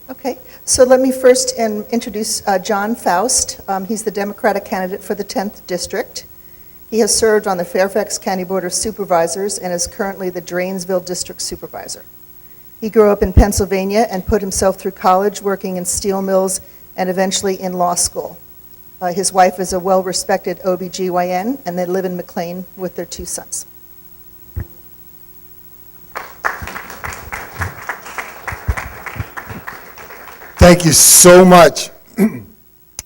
Okay, so let me first introduce John Faust. He's the Democratic candidate for the 10th District. He has served on the Fairfax County Board of Supervisors and is currently the Drainsville District Supervisor. He grew up in Pennsylvania and put himself through college working in steel mills and eventually in law school. His wife is a well-respected OBGYN, and they live in McLean with their 2 sons. Thank you so much.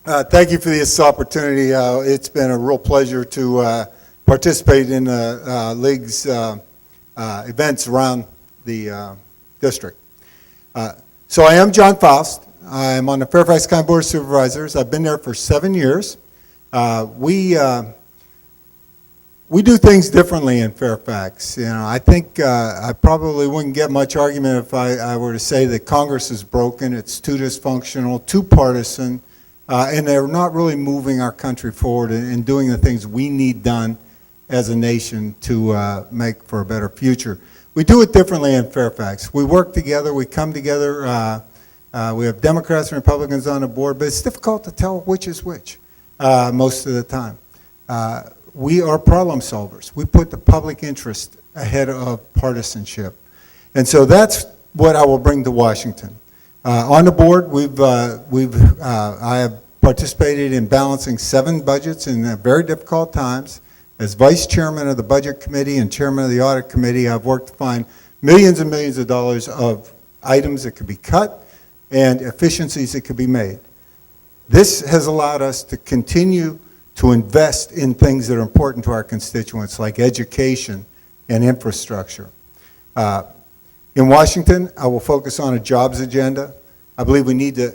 Thank you for this opportunity. It's been a real pleasure to participate in the League's events around the district. So I am John Faust. I'm on the Fairfax County Board of Supervisors. I've been there for 7 years. We do things differently in Fairfax. You know, I think I probably wouldn't get much argument if I were to say that Congress is broken, it's too dysfunctional, too partisan, and they're not really moving our country forward and doing the things we need done as a nation to make for a better future. We do it differently in Fairfax. We work together, we come together, we have Democrats and Republicans on the board, but it's difficult to tell which is which most of the time. We are problem solvers. We put the public interest ahead of partisanship. And so that's what I will bring to Washington. On the board, I have participated in balancing 7 budgets in very difficult times. As vice chairman of the budget committee and chairman of the audit committee, I've worked to find millions and millions of dollars of items that could be cut and efficiencies that could be made. This has allowed us to continue to invest in things that are important to our constituents, like education and infrastructure. In Washington, I will focus on a jobs agenda. I believe we need to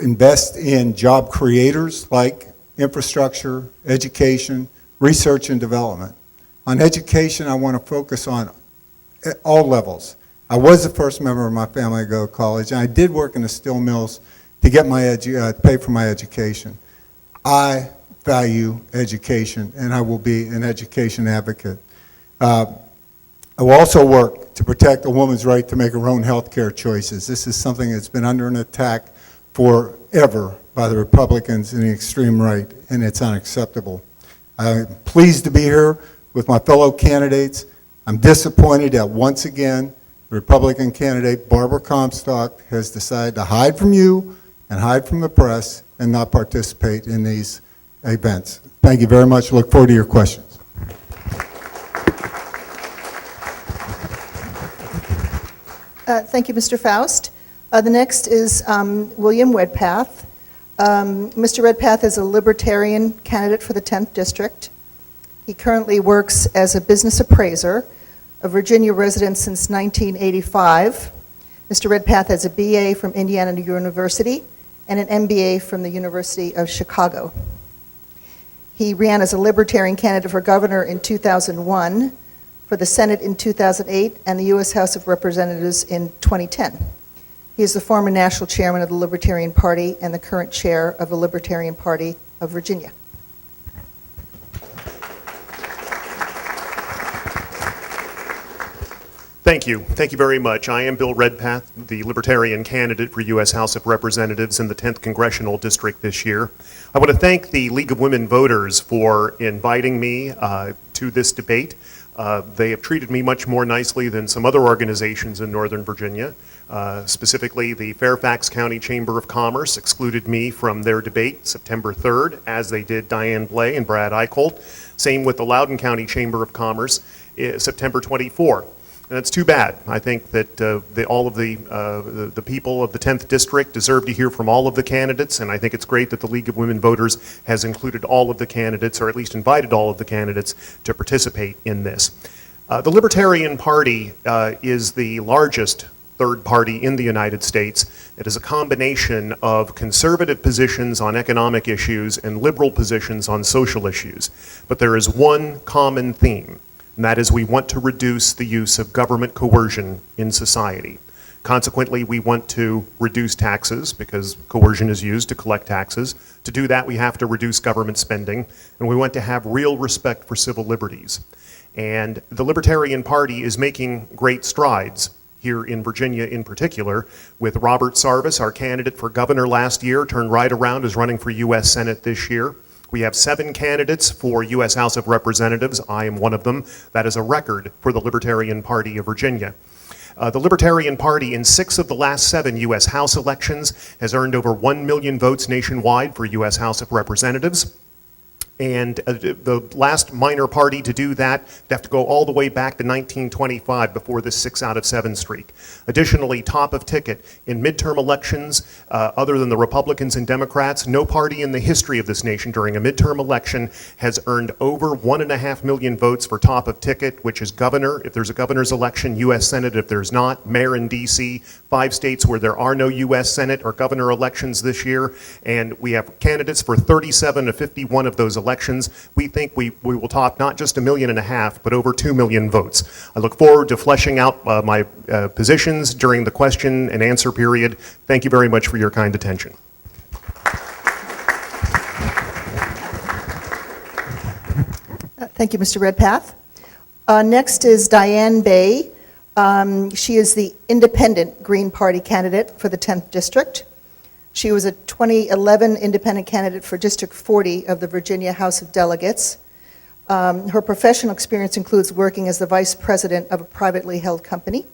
invest in job creators like infrastructure, education, research and development. On education, I want to focus on all levels. I was the first member of my family to go to college, and I did work in the steel mills to get my pay for my education. I value education, and I will be an education advocate. I will also work to protect a woman's right to make her own health care choices. This is something that's been under an attack forever by the Republicans and the extreme right, and it's unacceptable. I'm pleased to be here with my fellow candidates. I'm disappointed that once again, the Republican candidate, Barbara Comstock, has decided to hide from you and hide from the press and not participate in these events. Thank you very much. Look forward to your questions. Thank you, Mr. Faust. The next is William Redpath. Mr. Redpath is a Libertarian candidate for the 10th District. He currently works as a business appraiser, a Virginia resident since 1985. Mr. Redpath has a BA from Indiana University and an MBA from the University of Chicago. He ran as a Libertarian candidate for governor in 2001, for the Senate in 2008, and the U.S. House of Representatives in 2010. He is the former national chairman of the Libertarian Party and the current chair of the Libertarian Party of Virginia. Thank you. Thank you very much. I am Bill Redpath, the Libertarian candidate for U.S. House of Representatives in the 10th Congressional District this year. I want to thank the League of Women Voters for inviting me to this debate. They have treated me much more nicely than some other organizations in Northern Virginia. Specifically, the Fairfax County Chamber of Commerce excluded me from their debate September 3rd, as they did Diane Blay and Brad Eicholt. Same with the Loudoun County Chamber of Commerce, September 24th. And that's too bad. I think that all of the people of the 10th District deserve to hear from all of the candidates, and I think it's great that the League of Women Voters has included all of the candidates, or at least invited all of the candidates to participate in this. The Libertarian Party is the largest third party in the United States. It is a combination of conservative positions on economic issues and liberal positions on social issues. But there is one common theme, and that is we want to reduce the use of government coercion in society. Consequently, we want to reduce taxes because coercion is used to collect taxes. To do that, we have to reduce government spending, and we want to have real respect for civil liberties. And the Libertarian Party is making great strides here in Virginia in particular, with Robert Sarvis, our candidate for governor last year, turned right around, is running for U.S. Senate this year. We have 7 candidates for U.S. House of Representatives. I am one of them. That is a record for the Libertarian Party of Virginia. The Libertarian Party, in 6 of the last 7 U.S. House elections, has earned over 1 million votes nationwide for U.S. House of Representatives. And the last minor party to do that, they have to go all the way back to 1925 before this 6 out of 7 streak. Additionally, top of ticket in midterm elections, other than the Republicans and Democrats, no party in the history of this nation during a midterm election has earned over 1.5 million votes for top of ticket, which is governor, if there's a governor's election, U.S. Senate if there's not, mayor in D.C., 5 states where there are no U.S. Senate or governor elections this year, and we have candidates for 37 of 51 of those elections. We think we will top not just 1.5 million, but over 2 million votes. I look forward to fleshing out my positions during the question and answer period. Thank you very much for your kind attention. Thank you, Mr. Redpath. Next is Diane Bay. She is the independent Green Party candidate for the 10th District. She was a 2011 independent candidate for District 40 of the Virginia House of Delegates. Her professional experience includes working as the vice president of a privately held company.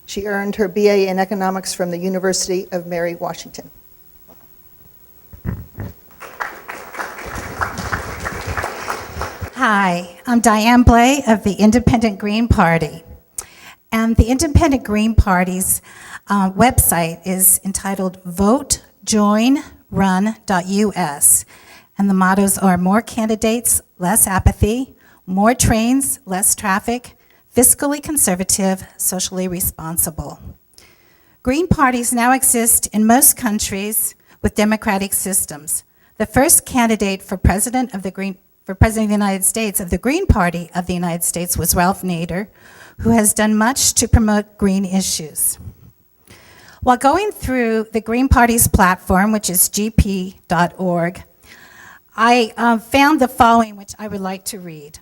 She earned her BA in economics from the University of Mary Washington. Hi, I'm Diane Blay of the Independent Green Party. And the Independent Green Party's website is entitled votejoinrun.us. And the mottos are more candidates, less apathy, more trains, less traffic, fiscally conservative, socially responsible. Green parties now exist in most countries with democratic systems. The first candidate for president of the United States of the Green Party of the United States was Ralph Nader, who has done much to promote green issues. While going through the Green Party's platform, which is gp.org, I found the following, which I would like to read.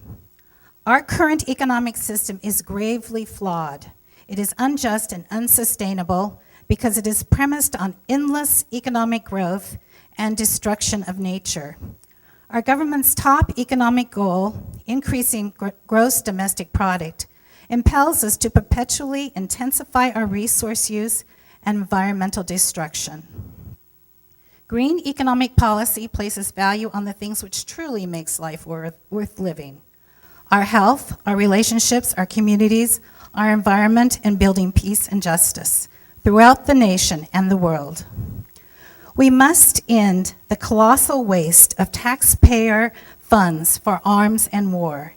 Our current economic system is gravely flawed. It is unjust and unsustainable because it is premised on endless economic growth and destruction of nature. Our government's top economic goal, increasing gross domestic product, impels us to perpetually intensify our resource use and environmental destruction. Green economic policy places value on the things which truly makes life worth living. Our health, our relationships, our communities, our environment, and building peace and justice throughout the nation and the world. We must end the colossal waste of taxpayer funds for arms and war.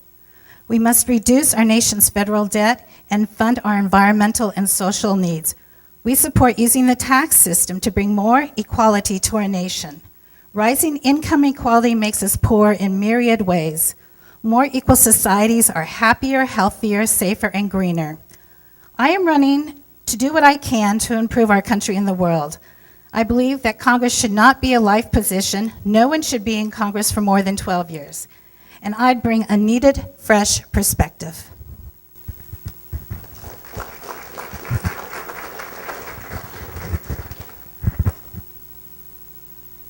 We must reduce our nation's federal debt and fund our environmental and social needs. We support using the tax system to bring more equality to our nation. Rising income inequality makes us poor in myriad ways. More equal societies are happier, healthier, safer, and greener. I am running to do what I can to improve our country and the world. I believe that Congress should not be a life position. No one should be in Congress for more than 12 years. And I'd bring a needed, fresh perspective.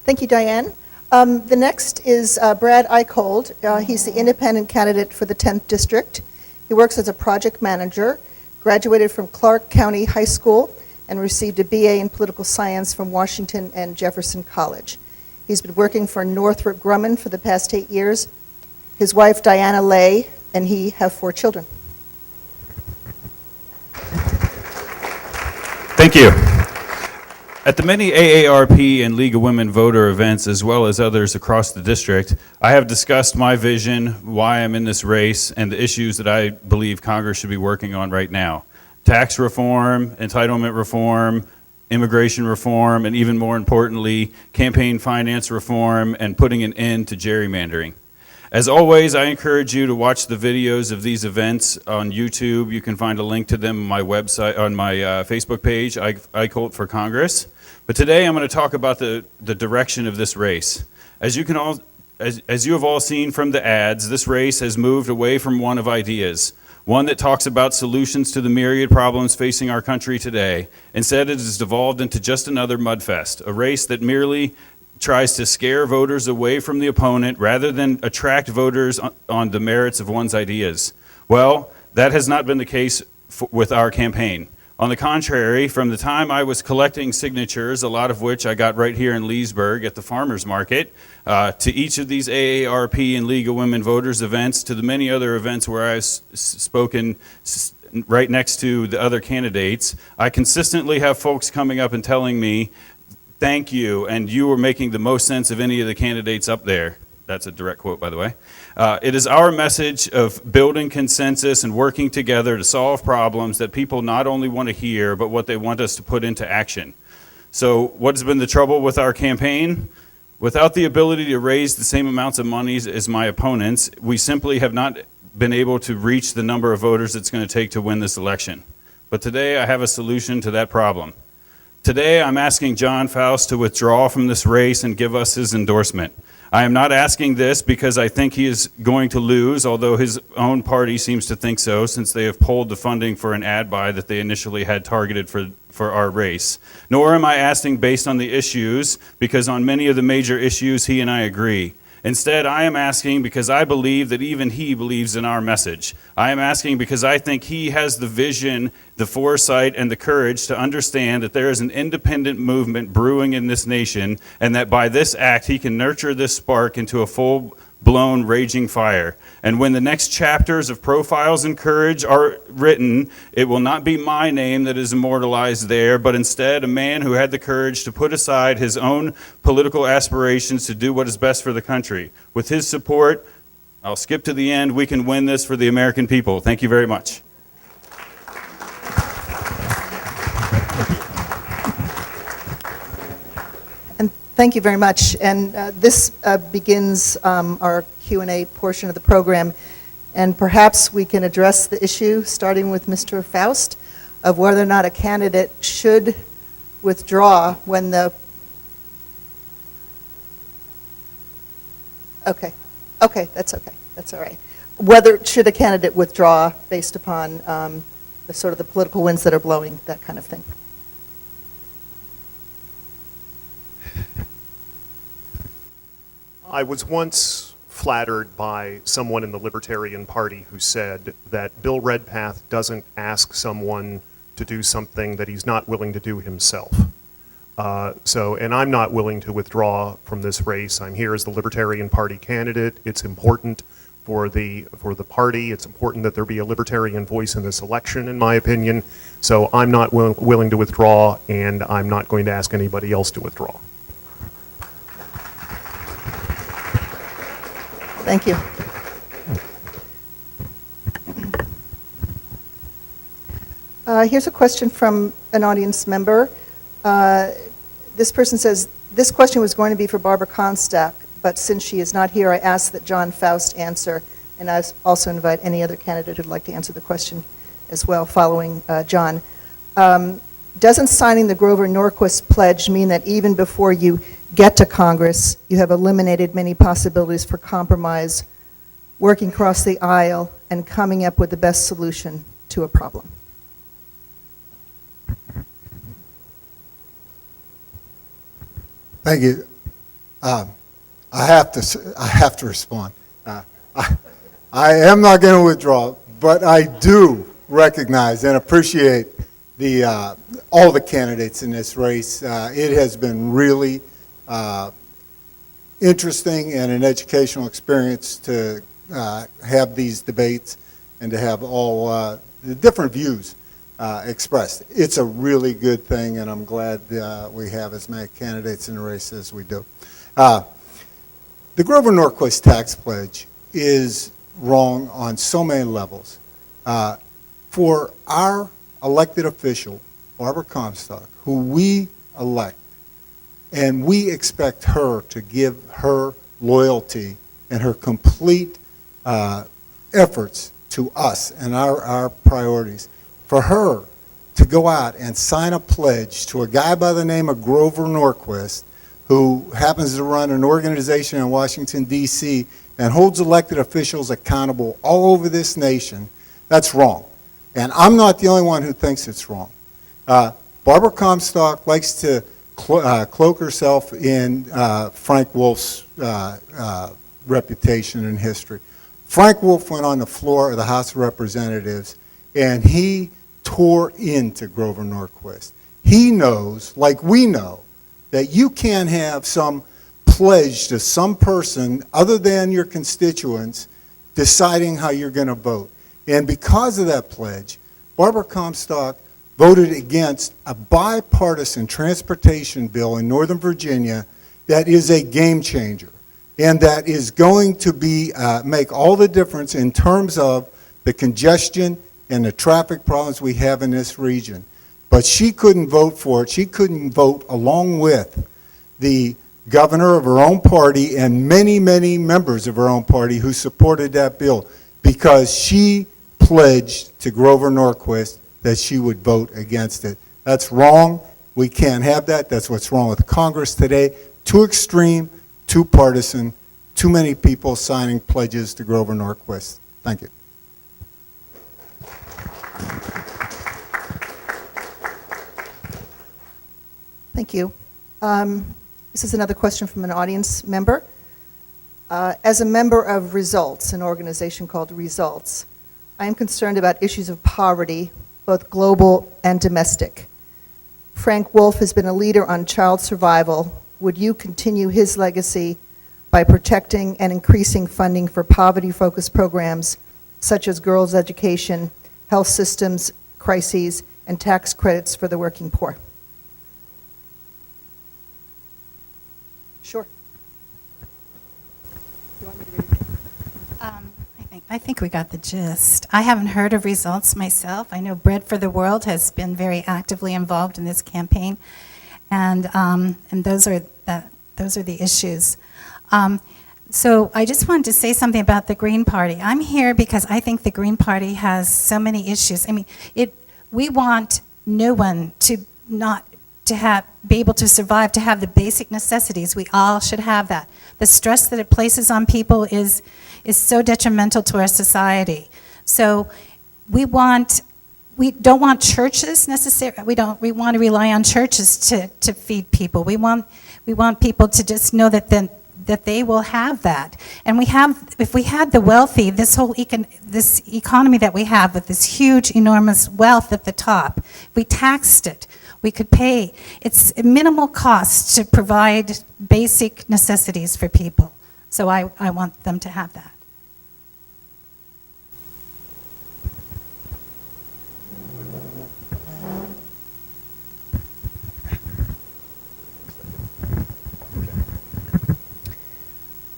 Thank you, Diane. The next is Brad Eichold. He's the independent candidate for the 10th District. He works as a project manager, graduated from Clark County High School, and received a BA in political science from Washington and Jefferson College. He's been working for Northrop Grumman for the past 8 years. His wife, Diana Lay, and he have 4 children. Thank you. At the many AARP and League of Women voter events, as well as others across the district, I have discussed my vision, why I'm in this race, and the issues that I believe Congress should be working on right now. Tax reform, entitlement reform, immigration reform, and even more importantly, campaign finance reform and putting an end to gerrymandering. As always, I encourage you to watch the videos of these events on YouTube. You can find a link to them on my website, on my Facebook page, Eicholt for Congress. But today I'm going to talk about the direction of this race. As you have all seen from the ads, this race has moved away from one of ideas, one that talks about solutions to the myriad problems facing our country today. Instead, it has devolved into just another mudfest, a race that merely tries to scare voters away from the opponent rather than attract voters on the merits of one's ideas. Well, that has not been the case with our campaign. On the contrary, from the time I was collecting signatures, a lot of which I got right here in Leesburg at the farmers market, to each of these AARP and League of Women Voters events, to the many other events where I've spoken right next to the other candidates, I consistently have folks coming up and telling me, thank you, and you were making the most sense of any of the candidates up there. That's a direct quote, by the way. It is our message of building consensus and working together to solve problems that people not only want to hear, but what they want us to put into action. So what has been the trouble with our campaign? Without the ability to raise the same amounts of money as my opponents, we simply have not been able to reach the number of voters it's going to take to win this election. But today I have a solution to that problem. Today I'm asking John Faust to withdraw from this race and give us his endorsement. I am not asking this because I think he is going to lose, although his own party seems to think so, since they have pulled the funding for an ad buy that they initially had targeted for our race. Nor am I asking based on the issues, because on many of the major issues he and I agree. Instead, I am asking because I believe that even he believes in our message. I am asking because I think he has the vision, the foresight, and the courage to understand that there is an independent movement brewing in this nation, and that by this act he can nurture this spark into a full-blown raging fire. And when the next chapters of Profiles in Courage are written, it will not be my name that is immortalized there, but instead a man who had the courage to put aside his own political aspirations to do what is best for the country. With his support, I'll skip to the end, we can win this for the American people. Thank you very much. And thank you very much. And this begins our Q&A portion of the program. And perhaps we can address the issue, starting with Mr. Faust, of whether or not a candidate should withdraw when the... Okay, that's okay. That's all right. Whether should a candidate withdraw based upon the sort of the political winds that are blowing, that kind of thing. I was once flattered by someone in the Libertarian Party who said that Bill Redpath doesn't ask someone to do something that he's not willing to do himself. And I'm not willing to withdraw from this race. I'm here as the Libertarian Party candidate. It's important for the party. It's important that there be a Libertarian voice in this election, in my opinion. So I'm not willing to withdraw, and I'm not going to ask anybody else to withdraw. Thank you. Here's a question from an audience member. This person says, this question was going to be for Barbara Comstock, but since she is not here, I ask that John Faust answer, and I also invite any other candidate who'd like to answer the question as well, following John. Doesn't signing the Grover Norquist pledge mean that even before you get to Congress, you have eliminated many possibilities for compromise, working across the aisle, and coming up with the best solution to a problem? Thank you. I have to respond. I am not going to withdraw, but I do recognize and appreciate all the candidates in this race. It has been really interesting and an educational experience to have these debates and to have all the different views expressed. It's a really good thing, and I'm glad we have as many candidates in the race as we do. The Grover Norquist tax pledge is wrong on so many levels. For our elected official, Barbara Comstock, who we elect, and we expect her to give her loyalty and her complete efforts to us and our priorities, for her to go out and sign a pledge to a guy by the name of Grover Norquist, who happens to run an organization in Washington, D.C., and holds elected officials accountable all over this nation, That's wrong. And I'm not the only one who thinks it's wrong. Barbara Comstock likes to cloak herself in Frank Wolf's reputation and history. Frank Wolf went on the floor of the House of Representatives, and he tore into Grover Norquist. He knows, like we know, that you can't have some pledge to some person other than your constituents deciding how you're going to vote. And because of that pledge, Barbara Comstock voted against a bipartisan transportation bill in Northern Virginia that is a game changer and that is going to be make all the difference in terms of the congestion and the traffic problems we have in this region. But she couldn't vote for it. She couldn't vote along with the governor of her own party and many, many members of her own party who supported that bill because she pledged to Grover Norquist that she would vote against it. That's wrong. We can't have that. That's what's wrong with Congress today. Too extreme, too partisan, too many people signing pledges to Grover Norquist. Thank you. Thank you. This is another question from an audience member. As a member of Results, an organization called Results, I am concerned about issues of poverty, both global and domestic. Frank Wolf has been a leader on child survival. Would you continue his legacy by protecting and increasing funding for poverty-focused programs such as girls' education, health systems, crises, and tax credits for the working poor? Sure. You want me to read it? I think we got the gist. I haven't heard of Results myself. I know Bread for the World has been very actively involved in this campaign, and those are the issues. So I just wanted to say something about the Green Party. I'm here because I think the Green Party has so many issues. I mean, we want no one to not to be able to survive, to have the basic necessities. We all should have that. The stress that it places on people is so detrimental to our society. So we don't want churches necessarily. We want to rely on churches to feed people. We want people to just know that they will have that. And if we had the wealthy, this whole this economy that we have with this huge, enormous wealth at the top, if we taxed it, we could pay. It's minimal cost to provide basic necessities for people. So I want them to have that.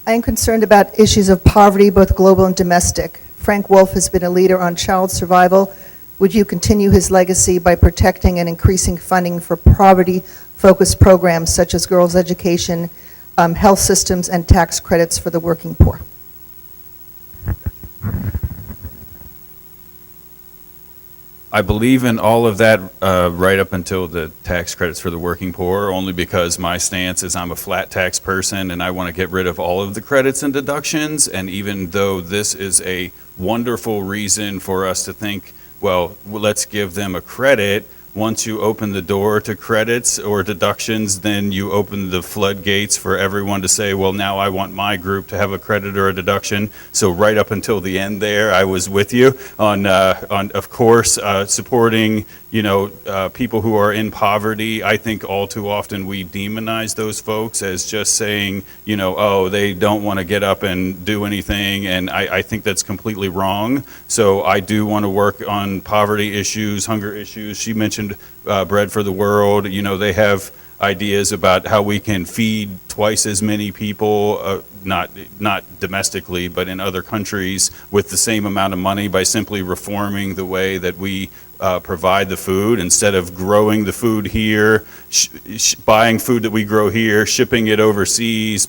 I am concerned about issues of poverty, both global and domestic. Frank Wolf has been a leader on child survival. Would you continue his legacy by protecting and increasing funding for poverty-focused programs such as girls' education, health systems, and tax credits for the working poor? I believe in all of that right up until the tax credits for the working poor, only because my stance is I'm a flat tax person and I want to get rid of all of the credits and deductions. And even though this is a wonderful reason for us to think, well, let's give them a credit, once you open the door to credits or deductions, then you open the floodgates for everyone to say, well, now I want my group to have a credit or a deduction. So right up until the end there, I was with you on of course, supporting, people who are in poverty. I think all too often we demonize those folks as just saying, oh, they don't want to get up and do anything, and I think that's completely wrong. So I do want to work on poverty issues, hunger issues. She mentioned Bread for the World. They have ideas about how we can feed twice as many people, not domestically, but in other countries, with the same amount of money by simply reforming the way that we provide the food. Instead of growing the food here, buying food that we grow here, shipping it overseas,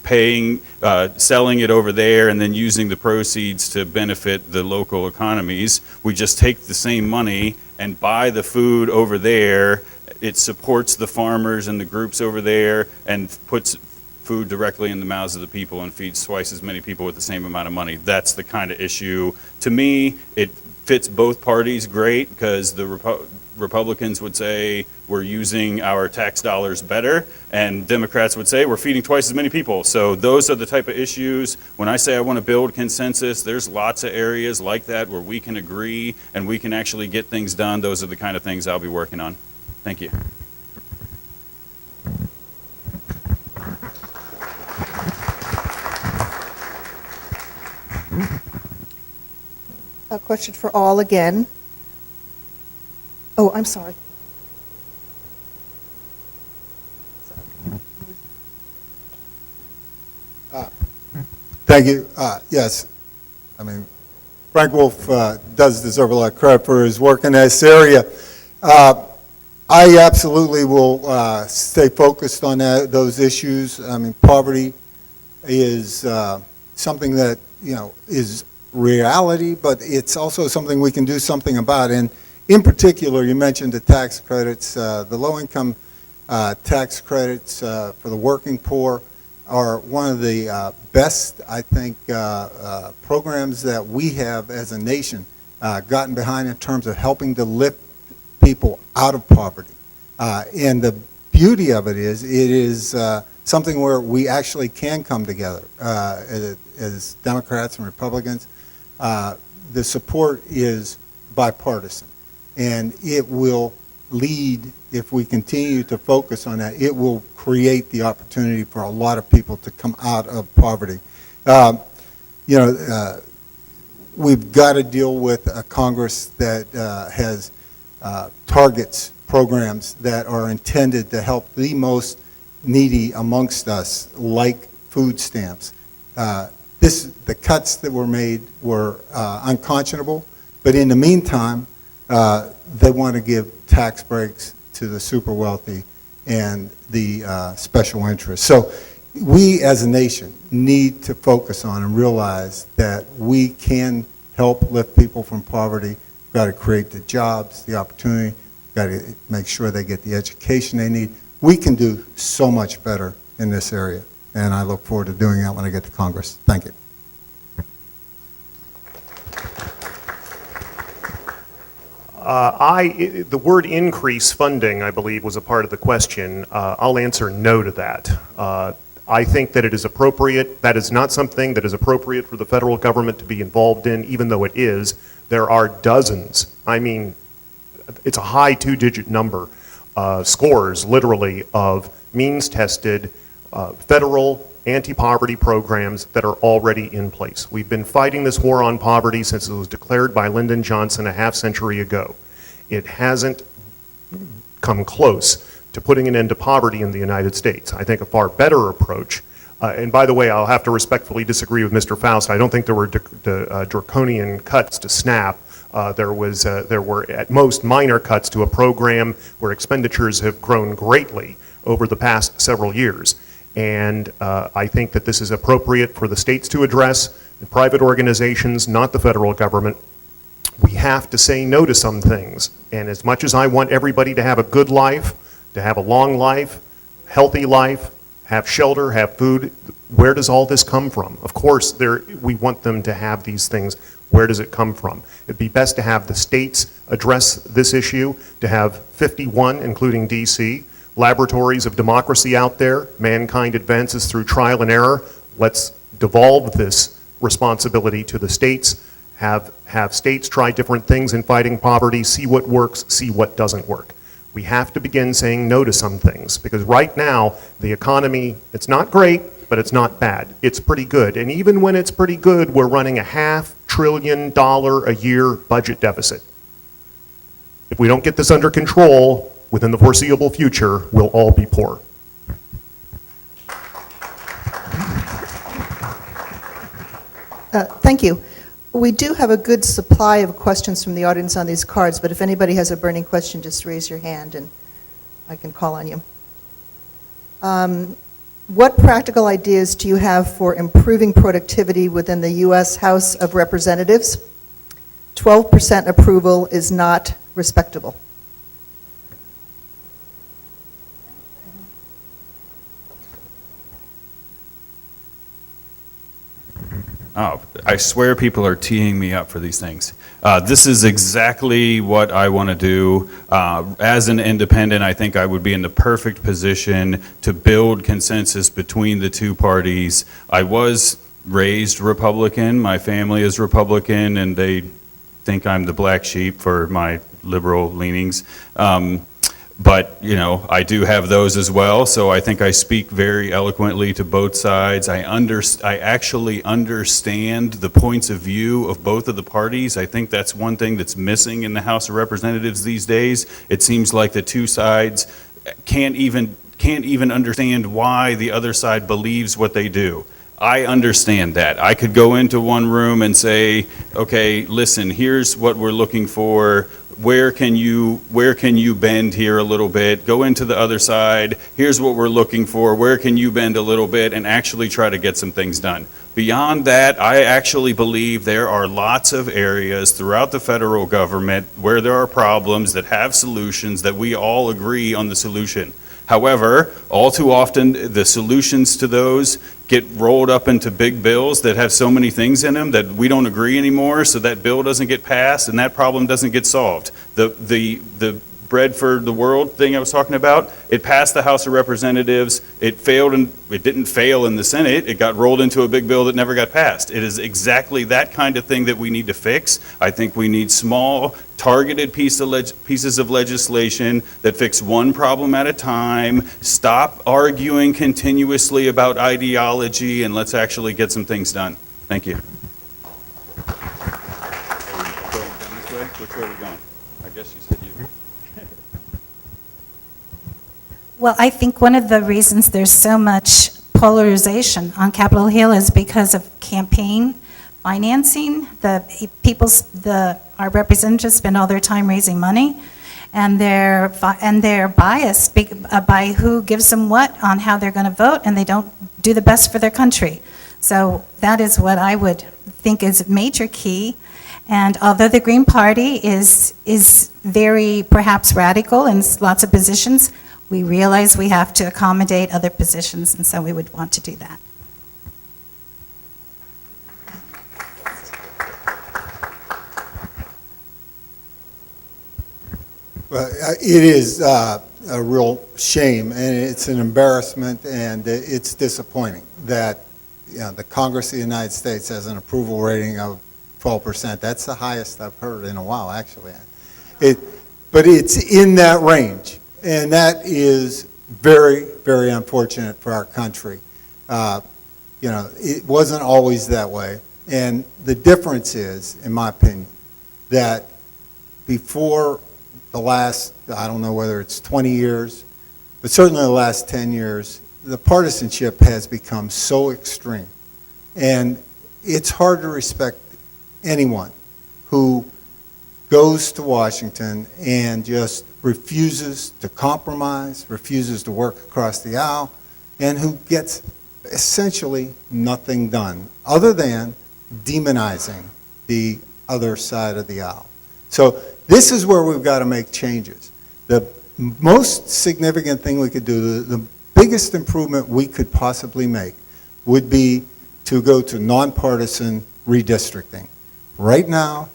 selling it over there, and then using the proceeds to benefit the local economies. We just take the same money and buy the food over there. It supports the farmers and the groups over there and puts food directly in the mouths of the people and feeds twice as many people with the same amount of money. That's the kind of issue. To me, it fits both parties great, because the Republicans would say we're using our tax dollars better, and Democrats would say we're feeding twice as many people. So those are the type of issues. When I say I want to build consensus, there's lots of areas like that where we can agree and we can actually get things done. Those are the kind of things I'll be working on. Thank you. A question for all again. Oh, I'm sorry. Thank you. Yes, I mean, Frank Wolf does deserve a lot of credit for his work in this area. I absolutely will stay focused on those issues. I mean, poverty is something that, is reality, but it's also something we can do something about. And in particular, you mentioned the tax credits. The low-income tax credits for the working poor are one of the best, I think, programs that we have as a nation gotten behind in terms of helping to lift people out of poverty. And the beauty of it is something where we actually can come together as Democrats and Republicans. The support is bipartisan, and it will lead, if we continue to focus on that, it will create the opportunity for a lot of people to come out of poverty. We've got to deal with a Congress that has targets programs that are intended to help the most needy amongst us, like food stamps. The cuts that were made were unconscionable, but in the meantime, they want to give tax breaks to the super wealthy and the special interests. So we as a nation need to focus on and realize that we can help lift people from poverty. We've got to create the jobs, the opportunity. We've got to make sure they get the education they need. We can do so much better in this area, and I look forward to doing that when I get to Congress. Thank you. The word increase funding, I believe, was a part of the question. I'll answer no to that. I think that it is appropriate. That is not something that is appropriate for the federal government to be involved in, even though it is. There are dozens, I mean, it's a high two-digit number, scores, literally, of means-tested federal anti-poverty programs that are already in place. We've been fighting this war on poverty since it was declared by Lyndon Johnson a half-century ago. It hasn't come close to putting an end to poverty in the United States. I think a far better approach, and by the way, I'll have to respectfully disagree with Mr. Faust. I don't think there were draconian cuts to SNAP. There were at most minor cuts to a program where expenditures have grown greatly over the past several years. And I think that this is appropriate for the states to address, the private organizations, not the federal government. We have to say no to some things. And as much as I want everybody to have a good life, to have a long life, healthy life, have shelter, have food, where does all this come from? Of course, we want them to have these things. Where does it come from? It'd be best to have the states address this issue, to have 51, including DC, laboratories of democracy out there. Mankind advances through trial and error. Let's devolve this responsibility to the states. Have states try different things in fighting poverty, see what works, see what doesn't work. We have to begin saying no to some things, because right now the economy, it's not great, but it's not bad. It's pretty good. And even when it's pretty good, we're running a $500 billion a year budget deficit. If we don't get this under control, within the foreseeable future, we'll all be poor. Thank you. We do have a good supply of questions from the audience on these cards, but if anybody has a burning question, just raise your hand and I can call on you. What practical ideas do you have for improving productivity within the U.S. House of Representatives? 12% approval is not respectable. Oh, I swear people are teeing me up for these things. This is exactly what I want to do. As an independent, I think I would be in the perfect position to build consensus between the two parties. I was raised Republican, my family is Republican, and they think I'm the black sheep for my liberal leanings. But, you know, I do have those as well, so I think I speak very eloquently to both sides. I actually understand the points of view of both of the parties. I think that's one thing that's missing in the House of Representatives these days. It seems like the two sides can't even understand why the other side believes what they do. I understand that. I could go into one room and say, okay, listen, here's what we're looking for. Where can you bend here a little bit? Go into the other side. Here's what we're looking for. Where can you bend a little bit? And actually try to get some things done. Beyond that, I actually believe there are lots of areas throughout the federal government where there are problems that have solutions that we all agree on the solution. However, all too often, the solutions to those get rolled up into big bills that have so many things in them that we don't agree anymore, so that bill doesn't get passed and that problem doesn't get solved. The Bread for the World thing I was talking about, it passed the House of Representatives, it didn't fail in the Senate, it got rolled into a big bill that never got passed. It is exactly that kind of thing that we need to fix. I think we need small, targeted pieces of legislation that fix one problem at a time, stop arguing continuously about ideology, and let's actually get some things done. Thank you. Which way are we going? I guess you said you. Well, I think one of the reasons there's so much polarization on Capitol Hill is because of campaign financing. Our representatives spend all their time raising money, and they're biased by who gives them what on how they're going to vote, and they don't do the best for their country. So that is what I would think is a major key. And although the Green Party is very perhaps radical in lots of positions, we realize we have to accommodate other positions, and so we would want to do that. Well, it is a real shame, and it's an embarrassment, and it's disappointing that the Congress of the United States has an approval rating of 12%. That's the highest I've heard in a while, actually. But it's in that range, and that is very, very unfortunate for our country. It wasn't always that way, and the difference is, in my opinion, that before the last, I don't know whether it's 20 years, but certainly the last 10 years, the partisanship has become so extreme. And it's hard to respect anyone who goes to Washington and just refuses to compromise, refuses to work across the aisle, and who gets essentially nothing done other than demonizing the other side of the aisle. So this is where we've got to make changes. The most significant thing we could do, the biggest improvement we could possibly make, would be to go to nonpartisan redistricting. Right now,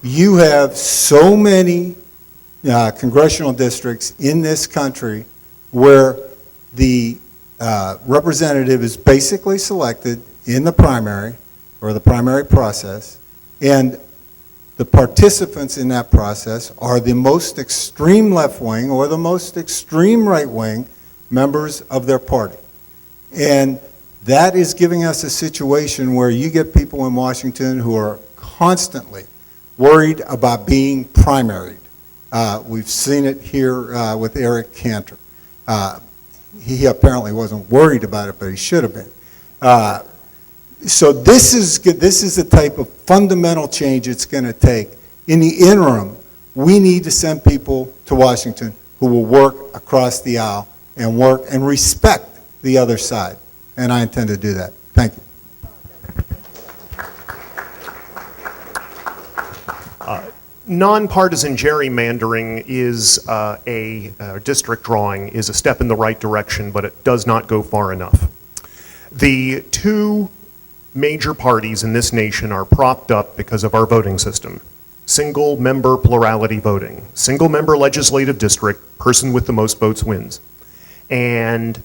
you have so many congressional districts in this country where the representative is basically selected in the primary, or the primary process, and the participants in that process are the most extreme left-wing or the most extreme right-wing members of their party. And that is giving us a situation where you get people in Washington who are constantly worried about being primaried. We've seen it here with Eric Cantor. He apparently wasn't worried about it, but he should have been. So this is the type of fundamental change it's going to take. In the interim, we need to send people to Washington who will work across the aisle and work and respect the other side. And I intend to do that. Thank you. Nonpartisan gerrymandering is district drawing is a step in the right direction, but it does not go far enough. The two major parties in this nation are propped up because of our voting system. Single-member plurality voting. Single-member legislative district, person with the most votes wins. And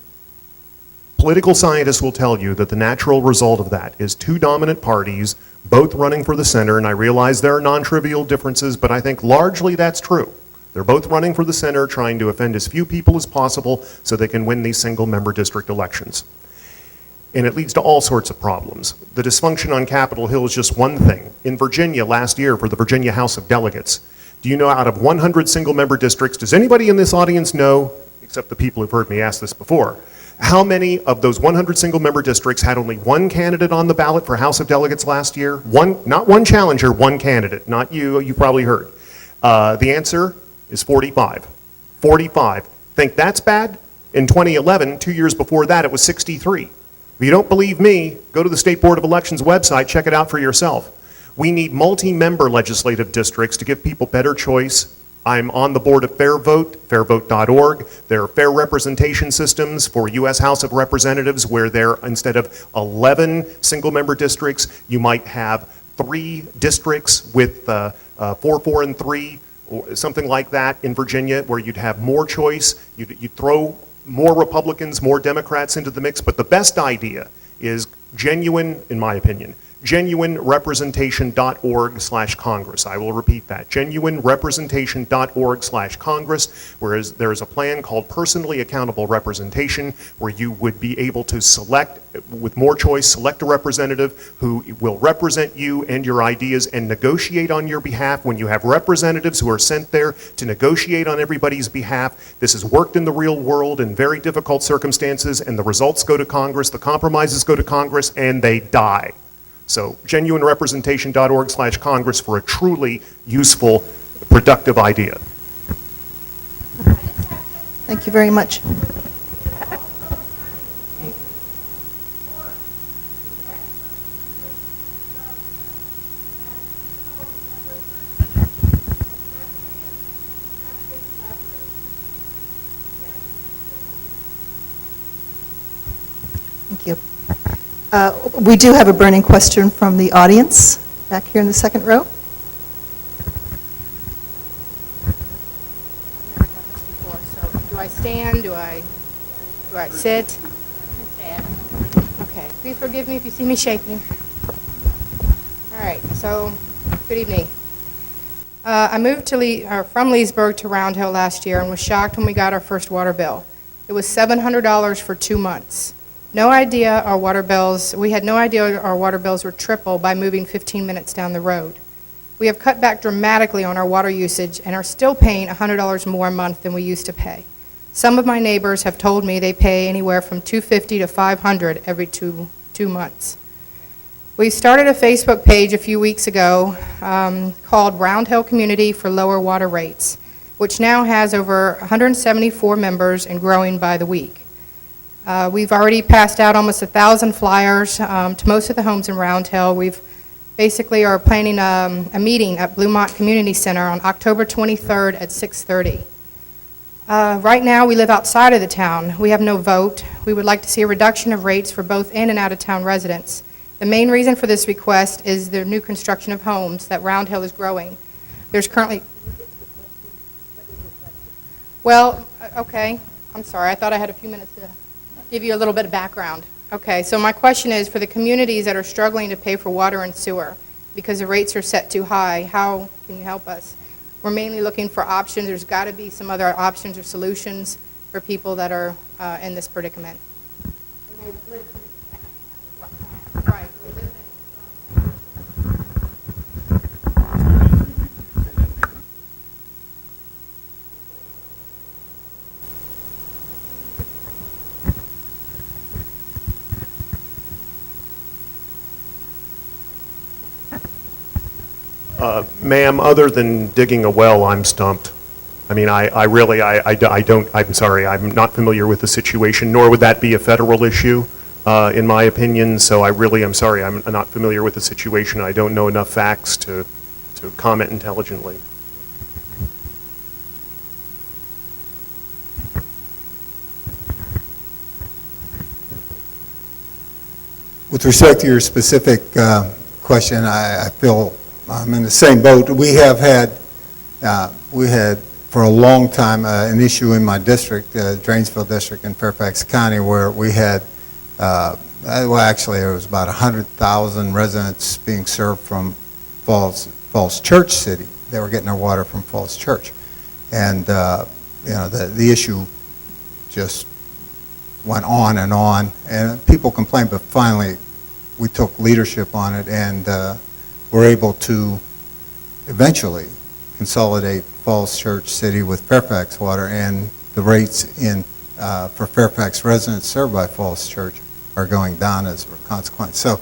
political scientists will tell you that the natural result of that is two dominant parties, both running for the center, and I realize there are non-trivial differences, but I think largely that's true. They're both running for the center, trying to offend as few people as possible so they can win these single-member district elections. And it leads to all sorts of problems. The dysfunction on Capitol Hill is just one thing. In Virginia last year for the Virginia House of Delegates, do you know out of 100 single-member districts, does anybody in this audience know, except the people who've heard me ask this before, how many of those 100 single-member districts had only one candidate on the ballot for House of Delegates last year? One, not one challenger, one candidate. Not you, you probably heard. The answer is 45. 45. Think that's bad? In 2011, 2 years before that, it was 63. If you don't believe me, go to the State Board of Elections website, check it out for yourself. We need multi-member legislative districts to give people better choice. I'm on the board of Fair Vote, fairvote.org. There are fair representation systems for U.S. House of Representatives where there, instead of 11 single-member districts, you might have 3 districts with 4, 4, and 3, or something like that in Virginia, where you'd have more choice. You'd throw more Republicans, more Democrats into the mix, but the best idea is genuine, in my opinion, genuinerepresentation.org/Congress. I will repeat that, genuinerepresentation.org/Congress, whereas there is a plan called personally accountable representation, where you would be able to select, with more choice, select a representative who will represent you and your ideas and negotiate on your behalf. When you have representatives who are sent there to negotiate on everybody's behalf, this has worked in the real world in very difficult circumstances, and the results go to Congress, the compromises go to Congress, and they die. So genuinerepresentation.org/Congress for a truly useful, productive idea. Thank you very much. Thank you. We do have a burning question from the audience, back here in the second row. I've never done this before, so do I stand, do I sit? Stand. Okay, please forgive me if you see me shaking. All right, so, good evening. I moved from Leesburg to Round Hill last year and was shocked when we got our first water bill. It was $700 for 2 months. We had no idea our water bills would triple by moving 15 minutes down the road. We have cut back dramatically on our water usage and are still paying $100 more a month than we used to pay. Some of my neighbors have told me they pay anywhere from $250 to $500 every two months. We started a Facebook page a few weeks ago called Round Hill Community for Lower Water Rates, which now has over 174 members and growing by the week. We've already passed out almost 1,000 flyers to most of the homes in Round Hill. We've basically are planning a meeting at Bluemont Community Center on October 23rd at 6:30. Right now, we live outside of the town. We have no vote. We would like to see a reduction of rates for both in and out-of-town residents. The main reason for this request is the new construction of homes that Round Hill is growing. There's currently... Well, okay. I'm sorry. I thought I had a few minutes to give you a little bit of background. Okay, so my question is, for the communities that are struggling to pay for water and sewer because the rates are set too high, how can you help us? We're mainly looking for options. There's got to be some other options or solutions for people that are in this predicament. Right. Ma'am, other than digging a well, I'm stumped. I mean, I really, I'm sorry, I'm not familiar with the situation, nor would that be a federal issue, in my opinion, so I really am sorry, I'm not familiar with the situation. I don't know enough facts to comment intelligently. With respect to your specific question, I feel I'm in the same boat. We had for a long time an issue in my district, Drainsville District in Fairfax County, where we had, well, actually, there was about 100,000 residents being served from Falls Church City. They were getting their water from Falls Church. And, the issue just went on, and people complained, but finally we took leadership on it and were able to eventually consolidate Falls Church City with Fairfax Water, and the rates for Fairfax residents served by Falls Church are going down as a consequence. So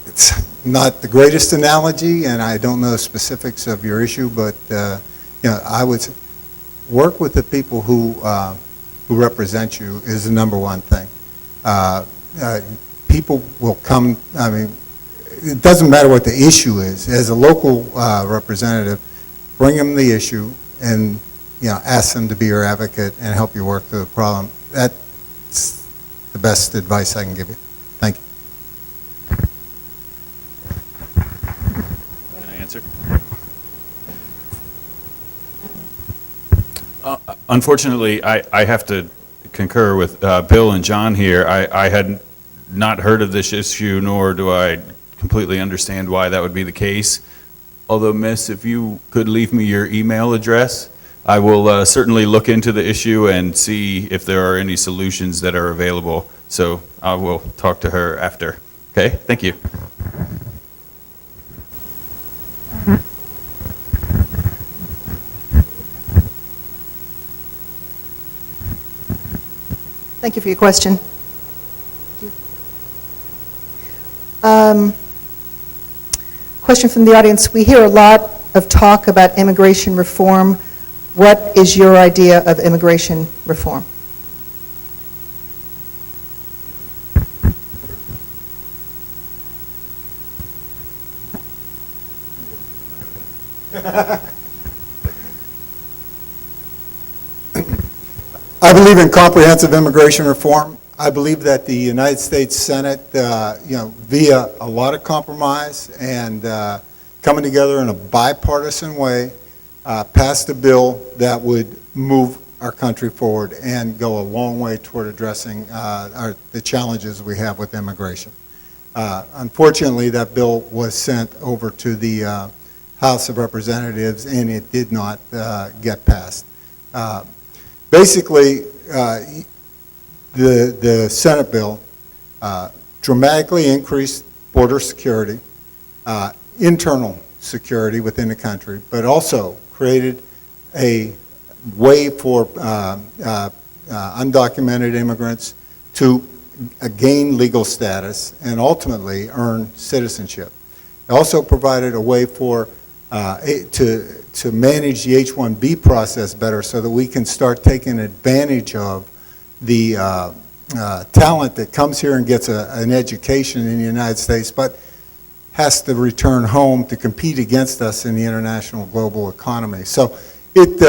it's not the greatest analogy, and I don't know the specifics of your issue, but I would work with the people who represent you is the number one thing. People will come, I mean, it doesn't matter what the issue is. As a local representative, bring them the issue and, ask them to be your advocate and help you work through the problem. That's the best advice I can give you. Thank you. Can I answer? Unfortunately, I have to concur with Bill and John here. I had not heard of this issue, nor do I completely understand why that would be the case. Although, Miss, if you could leave me your email address, I will certainly look into the issue and see if there are any solutions that are available. So I will talk to her after. Okay, thank you. Thank you for your question. Question from the audience. We hear a lot of talk about immigration reform. What is your idea of immigration reform? I believe in comprehensive immigration reform. I believe that the United States Senate, via a lot of compromise and coming together in a bipartisan way, passed a bill that would move our country forward and go a long way toward addressing the challenges we have with immigration. Unfortunately, that bill was sent over to the House of Representatives, and it did not get passed. Basically, the Senate bill dramatically increased border security, internal security within the country, but also created a way for undocumented immigrants to gain legal status and ultimately earn citizenship. It also provided a way for to manage the H-1B process better so that we can start taking advantage of the talent that comes here and gets an education in the United States, but has to return home to compete against us in the international global economy. So it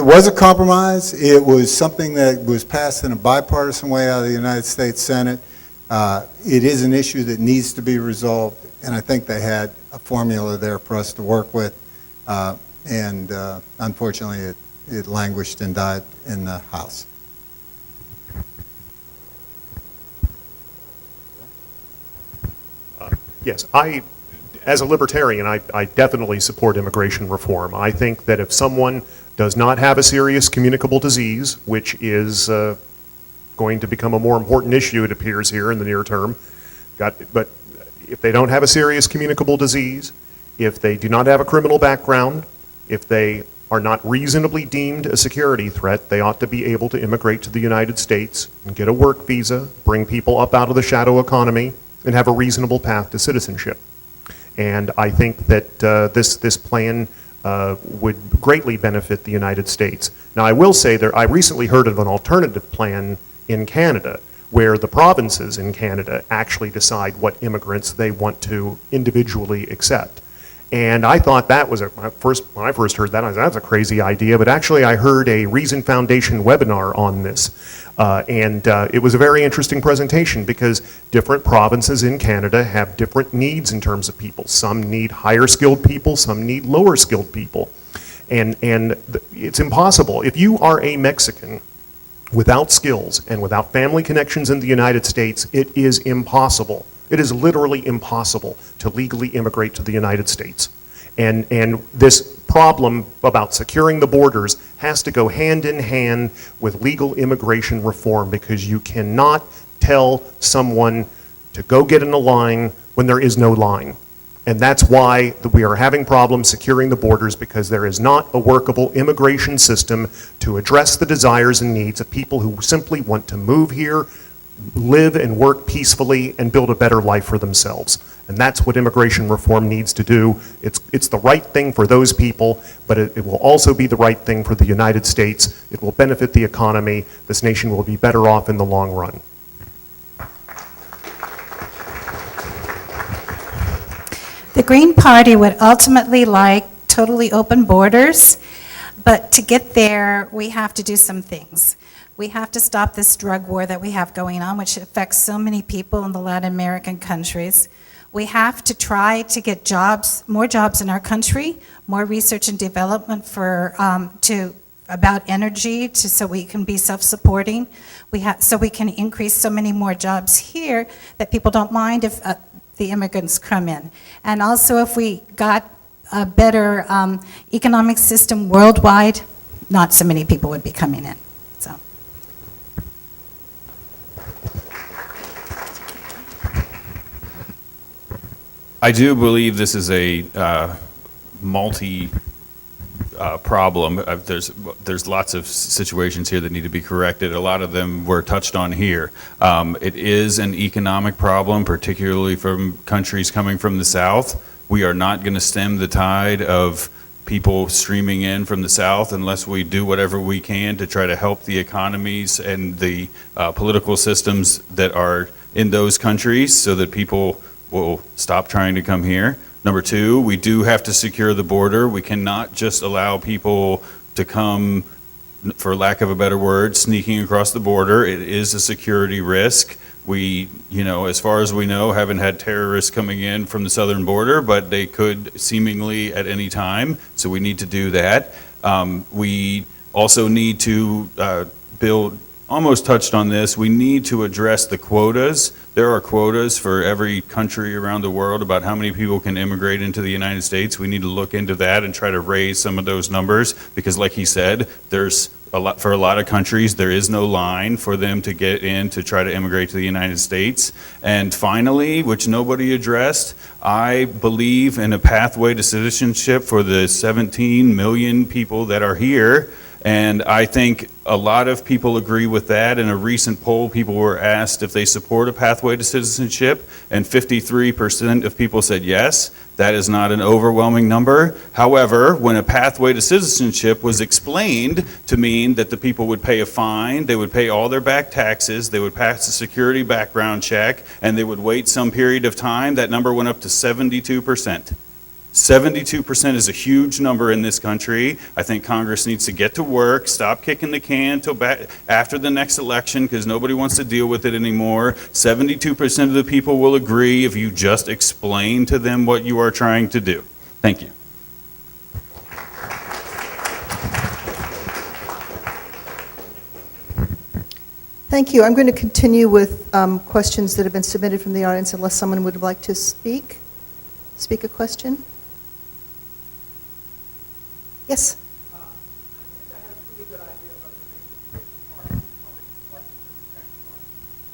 was a compromise. It was something that was passed in a bipartisan way out of the United States Senate. It is an issue that needs to be resolved, and I think they had a formula there for us to work with. And unfortunately, it languished and died in the House. Yes, as a libertarian, I definitely support immigration reform. I think that if someone does not have a serious communicable disease, which is going to become a more important issue, it appears here in the near term, but if they don't have a serious communicable disease, if they do not have a criminal background, if they are not reasonably deemed a security threat, they ought to be able to immigrate to the United States and get a work visa, bring people up out of the shadow economy, and have a reasonable path to citizenship. And I think that this plan would greatly benefit the United States. Now, I will say that I recently heard of an alternative plan in Canada, where the provinces in Canada actually decide what immigrants they want to individually accept. And I thought that was when I first heard that, I said, that's a crazy idea. But actually, I heard a Reason Foundation webinar on this. It was a very interesting presentation because different provinces in Canada have different needs in terms of people. Some need higher skilled people, some need lower skilled people. And it's impossible. If you are a Mexican without skills and without family connections in the United States, it is impossible. It is literally impossible to legally immigrate to the United States. And this problem about securing the borders has to go hand in hand with legal immigration reform, because you cannot tell someone to go get in a line when there is no line. And that's why we are having problems securing the borders, because there is not a workable immigration system to address the desires and needs of people who simply want to move here, live and work peacefully, and build a better life for themselves. And that's what immigration reform needs to do. It's the right thing for those people, but it will also be the right thing for the United States. It will benefit the economy. This nation will be better off in the long run. The Green Party would ultimately like totally open borders, but to get there, we have to do some things. We have to stop this drug war that we have going on, which affects so many people in the Latin American countries. We have to try to get jobs, more jobs in our country, more research and development about energy, so we can be self-supporting. So we can increase so many more jobs here that people don't mind if the immigrants come in. And also, if we got a better economic system worldwide, not so many people would be coming in. So. I do believe this is a problem. There's lots of situations here that need to be corrected. A lot of them were touched on here. It is an economic problem, particularly from countries coming from the South. We are not going to stem the tide of people streaming in from the South unless we do whatever we can to try to help the economies and the political systems that are in those countries so that people will stop trying to come here. Number two, we do have to secure the border. We cannot just allow people to come, for lack of a better word, sneaking across the border. It is a security risk. We, as far as we know, haven't had terrorists coming in from the southern border, but they could seemingly at any time, so we need to do that. We also need to build, almost touched on this, we need to address the quotas. There are quotas for every country around the world about how many people can immigrate into the United States. We need to look into that and try to raise some of those numbers, because like he said, for a lot of countries, there is no line for them to get in to try to immigrate to the United States. And finally, which nobody addressed, I believe in a pathway to citizenship for the 17 million people that are here. And I think a lot of people agree with that. In a recent poll, people were asked if they support a pathway to citizenship, and 53% of people said yes. That is not an overwhelming number. However, when a pathway to citizenship was explained to mean that the people would pay a fine, they would pay all their back taxes, they would pass a security background check, and they would wait some period of time, that number went up to 72%. 72% is a huge number in this country. I think Congress needs to get to work, stop kicking the can till after the next election, because nobody wants to deal with it anymore. 72% of the people will agree if you just explain to them what you are trying to do. Thank you. Thank you. I'm going to continue with questions that have been submitted from the audience, unless someone would like to speak a question. Yes? I think I have a pretty good idea about the nation party,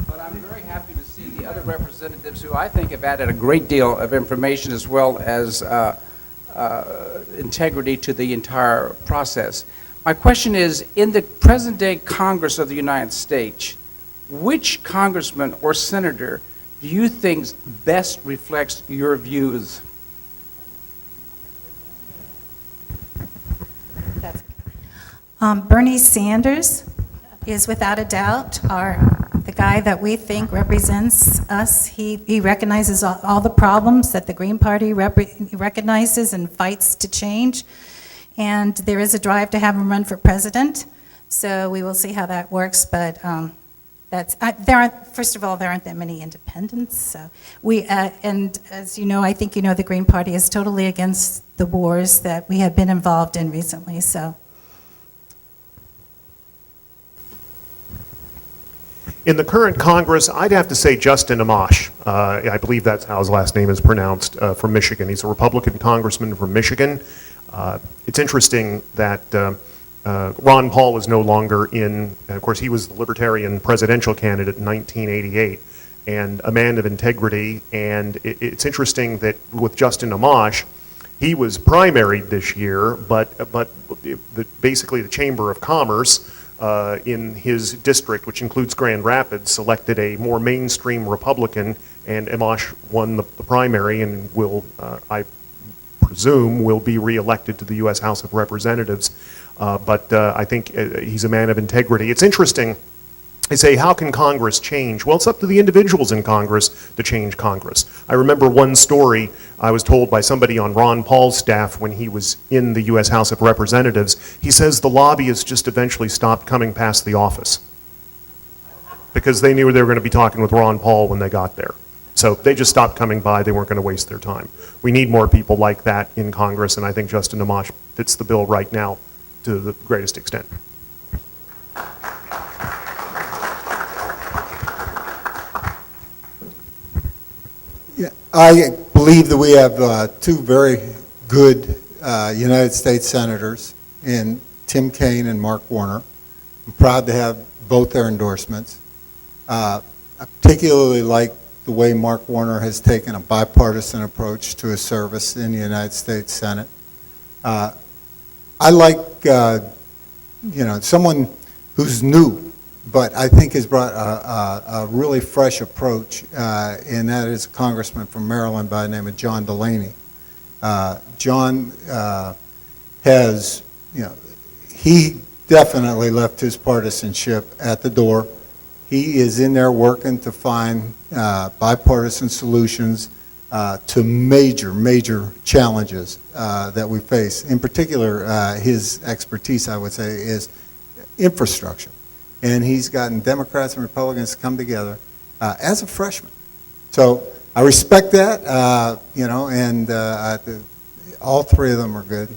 but I'm very happy to see the other representatives who I think have added a great deal of information as well as integrity to the entire process. My question is, in the present-day Congress of the United States, which congressman or senator do you think best reflects your views? Bernie Sanders is without a doubt our the guy that we think represents us. He recognizes all the problems that the Green Party recognizes and fights to change. And there is a drive to have him run for president. So we will see how that works. But first of all, there aren't that many independents. So and as you know, I think you know, the Green Party is totally against the wars that we have been involved in recently. So. In the current Congress, I'd have to say Justin Amash. I believe that's how his last name is pronounced, from Michigan. He's a Republican congressman from Michigan. It's interesting that Ron Paul is no longer in, of course, he was the Libertarian presidential candidate in 1988, and a man of integrity. And it's interesting that with Justin Amash, he was primaried this year, but basically the Chamber of Commerce in his district, which includes Grand Rapids, selected a more mainstream Republican, and Amash won the primary and will, I presume, will be reelected to the U.S. House of Representatives. But I think he's a man of integrity. It's interesting. I say, how can Congress change? Well, it's up to the individuals in Congress to change Congress. I remember one story I was told by somebody on Ron Paul's staff when he was in the U.S. House of Representatives. He says the lobbyists just eventually stopped coming past the office because they knew they were going to be talking with Ron Paul when they got there. So they just stopped coming by. They weren't going to waste their time. We need more people like that in Congress, and I think Justin Amash fits the bill right now to the greatest extent. Yeah, I believe that we have two very good United States senators in Tim Kaine and Mark Warner. I'm proud to have both their endorsements. I particularly like the way Mark Warner has taken a bipartisan approach to his service in the United States Senate. I like, someone who's new, but I think has brought a really fresh approach, and that is a congressman from Maryland by the name of John Delaney. John has, he definitely left his partisanship at the door. He is in there working to find bipartisan solutions to major challenges that we face. In particular, his expertise, I would say, is infrastructure. And he's gotten Democrats and Republicans to come together as a freshman. So I respect that, and all three of them are good.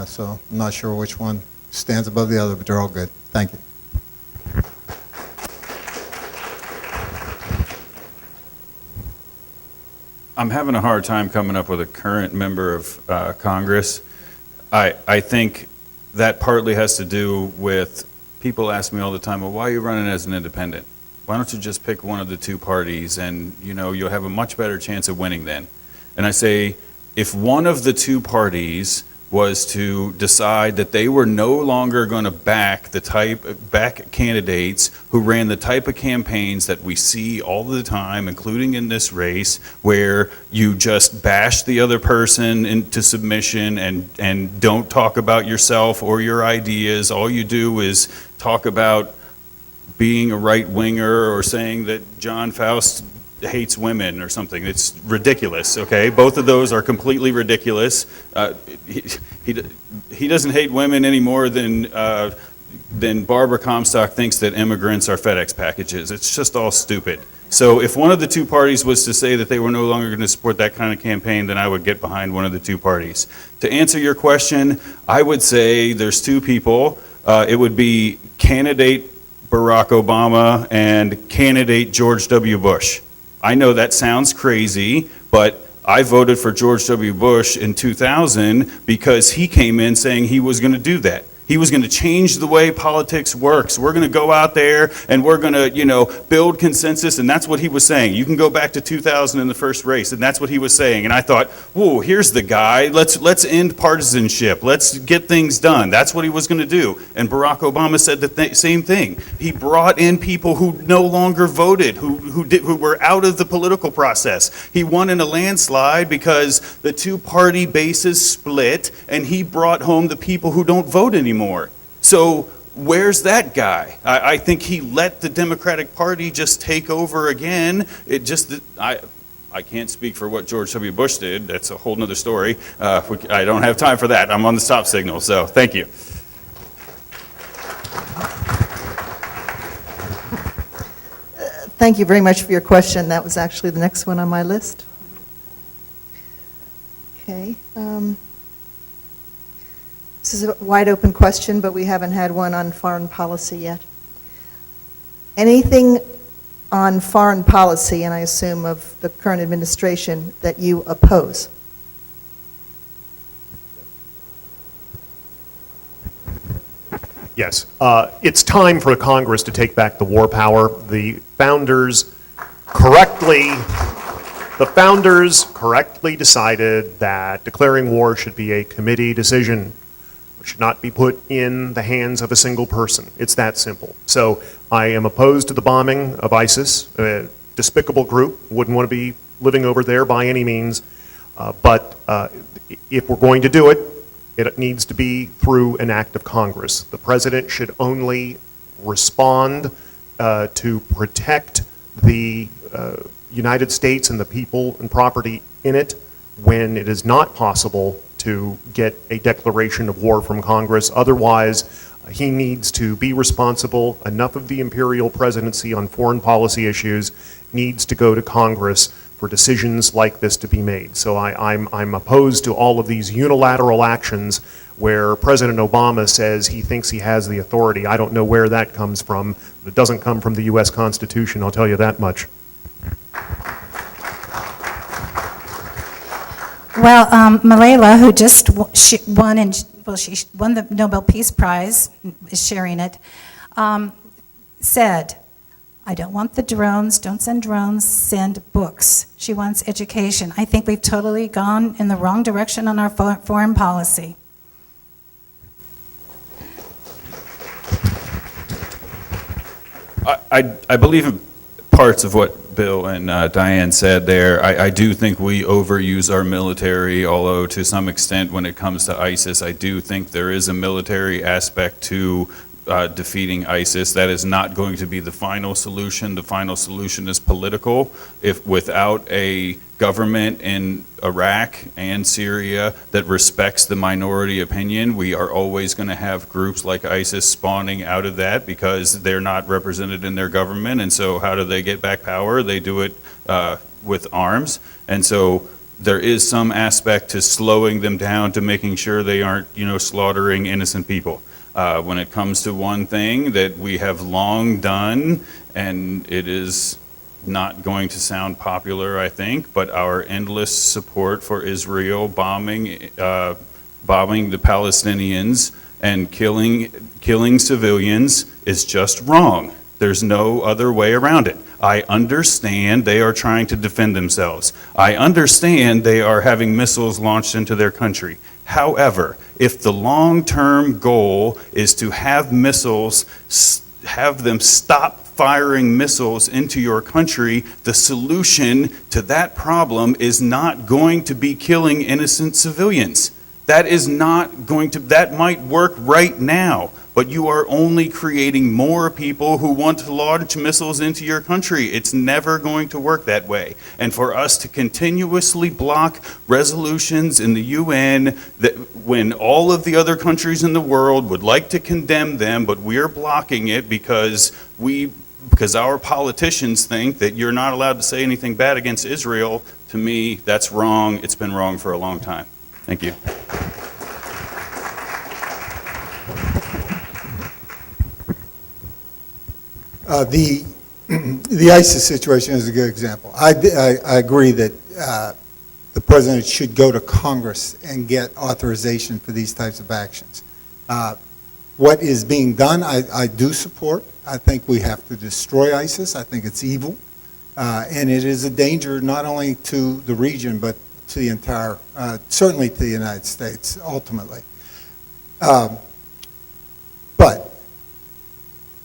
So I'm not sure which one stands above the other, but they're all good. Thank you. I'm having a hard time coming up with a current member of Congress. I think that partly has to do with people ask me all the time, well, why are you running as an independent? Why don't you just pick one of the two parties and, you'll have a much better chance of winning then. And I say, if one of the two parties was to decide that they were no longer going to back candidates who ran the type of campaigns that we see all the time, including in this race, where you just bash the other person into submission and don't talk about yourself or your ideas. All you do is talk about being a right-winger or saying that John Faust hates women or something. It's ridiculous, okay? Both of those are completely ridiculous. He doesn't hate women any more than Barbara Comstock thinks that immigrants are FedEx packages. It's just all stupid. So if one of the two parties was to say that they were no longer going to support that kind of campaign, then I would get behind one of the two parties. To answer your question, I would say there's two people. It would be candidate Barack Obama and candidate George W. Bush. I know that sounds crazy, but I voted for George W. Bush in 2000 because he came in saying he was going to do that. He was going to change the way politics works. We're going to go out there and we're going to, build consensus, and that's what he was saying. You can go back to 2000 in the first race, and that's what he was saying. And I thought, whoa, here's the guy. Let's end partisanship. Let's get things done. That's what he was going to do. And Barack Obama said the same thing. He brought in people who no longer voted, who were out of the political process. He won in a landslide because the two-party bases split, and he brought home the people who don't vote anymore. So where's that guy? I think he let the Democratic Party just take over again. I can't speak for what George W. Bush did. That's a whole nother story. I don't have time for that. I'm on the stop signal, so thank you. Thank you very much for your question. That was actually the next one on my list. Okay. This is a wide open question, but we haven't had one on foreign policy yet. Anything on foreign policy, and I assume of the current administration, that you oppose? Yes. It's time for Congress to take back the war power. The founders correctly decided that declaring war should be a committee decision. It should not be put in the hands of a single person. It's that simple. So I am opposed to the bombing of ISIS, a despicable group. Wouldn't want to be living over there by any means. But if we're going to do it, it needs to be through an act of Congress. The president should only respond to protect the United States and the people and property in it when it is not possible to get a declaration of war from Congress. Otherwise, he needs to be responsible. Enough of the imperial presidency on foreign policy issues needs to go to Congress for decisions like this to be made. So I'm opposed to all of these unilateral actions where President Obama says he thinks he has the authority. I don't know where that comes from. It doesn't come from the U.S. Constitution, I'll tell you that much. Well, Malala, who just she won the Nobel Peace Prize, is sharing it, said, I don't want the drones, don't send drones, send books. She wants education. I think we've totally gone in the wrong direction on our foreign policy. I believe in parts of what Bill and Diane said there. I do think we overuse our military, although to some extent when it comes to ISIS, I do think there is a military aspect to defeating ISIS. That is not going to be the final solution. The final solution is political. If without a government in Iraq and Syria that respects the minority opinion, we are always going to have groups like ISIS spawning out of that because they're not represented in their government. And so how do they get back power? They do it with arms. And so there is some aspect to slowing them down, to making sure they aren't, slaughtering innocent people. When it comes to one thing that we have long done, and it is not going to sound popular, I think, but our endless support for Israel bombing the Palestinians and killing civilians is just wrong. There's no other way around it. I understand they are trying to defend themselves. I understand they are having missiles launched into their country. However, if the long-term goal is to have missiles, have them stop firing missiles into your country, the solution to that problem is not going to be killing innocent civilians. That might work right now, but you are only creating more people who want to launch missiles into your country. It's never going to work that way. And for us to continuously block resolutions in the UN that when all of the other countries in the world would like to condemn them, but we're blocking it because our politicians think that you're not allowed to say anything bad against Israel, to me, that's wrong. It's been wrong for a long time. Thank you. The ISIS situation is a good example. I agree that the president should go to Congress and get authorization for these types of actions. What is being done, I do support. I think we have to destroy ISIS. I think it's evil. And it is a danger not only to the region, but to the entire, certainly to the United States, ultimately. But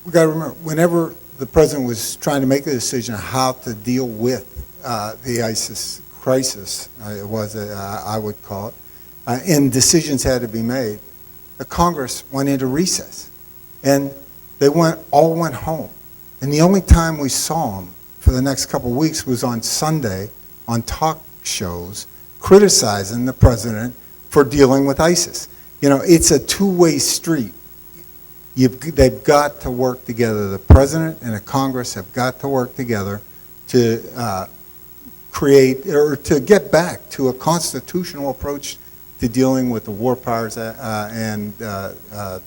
we got to remember, whenever the president was trying to make a decision on how to deal with the ISIS crisis, I would call it, and decisions had to be made, the Congress went into recess. And they all went home. And the only time we saw them for the next couple of weeks was on Sunday on talk shows criticizing the president for dealing with ISIS. You know, it's a two-way street. They've got to work together. The president and the Congress have got to work together to create or to get back to a constitutional approach to dealing with the war powers and